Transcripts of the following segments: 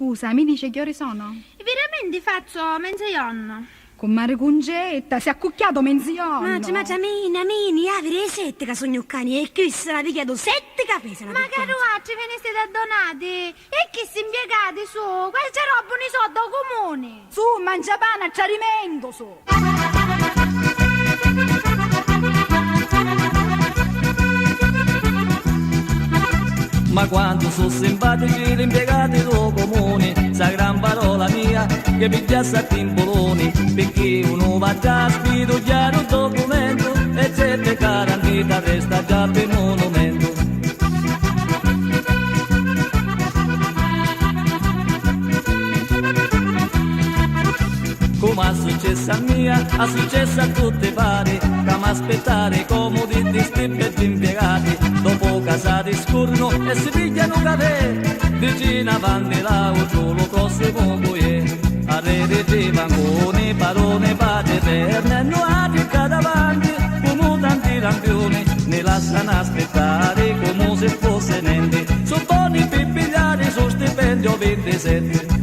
Scusa, mi dice che ore sono? Veramente faccio mezz'anno. Con Mare Cungetta, si è accucchiato menzione. Ma mini, avere 7 che sono cani e questa la chiedo 7 caffè. Ma caruacci, veniste da donati e chi si impiegate su? Queste robe ne so da comune. Su, mangia pane a ciarimento, su. Ma quanto sono simpatici gli impiegati del comune, sa gran parola mia che pigliassa a timpoloni, perché uno va già a sfiduciare un documento e c'è garantita resta già per monumento. Come è successo a mia, è successo a tutti i pari, che mi aspettare comodi di stippi impiegati, dopo casati scorrono e si pigliano caffè, vicino avanti là o solo prossimo buie, a rete di banconi, parone, pace eterna, e noi a davanti, come tanti lampioni, ne lasciano aspettare come se fosse niente, sono buoni per pigliare su stipendio 27.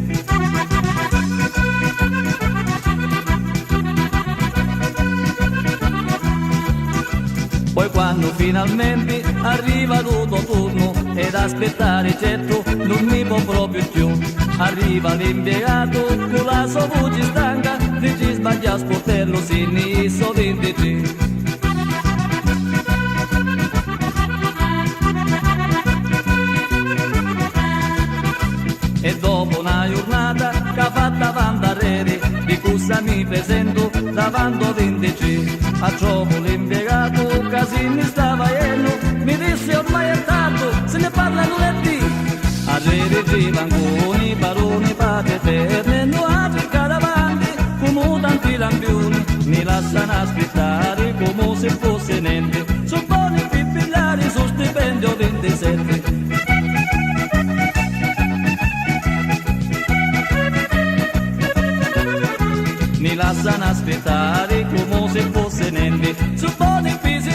Poi quando finalmente arriva il tuo turno ed aspettare certo non mi può proprio più, arriva l'impiegato con la sua voce stanca, dice sbaglia sportello sinistro 23. E dopo una giornata che ha fatto avanti a rete, di cosa mi presento davanti a 23. A troppo l'impiegato che si mi stava iendo, mi disse ormai è tardo, se ne parla lunedì. A rete di banconi, paroni, pace eterne, noi a davanti come tanti lampioni, mi lasciano aspettare come se fosse niente, sono buoni per pigliare su stipendio 27. Mi lasciano aspettare come se fosse niente, su buoni pesi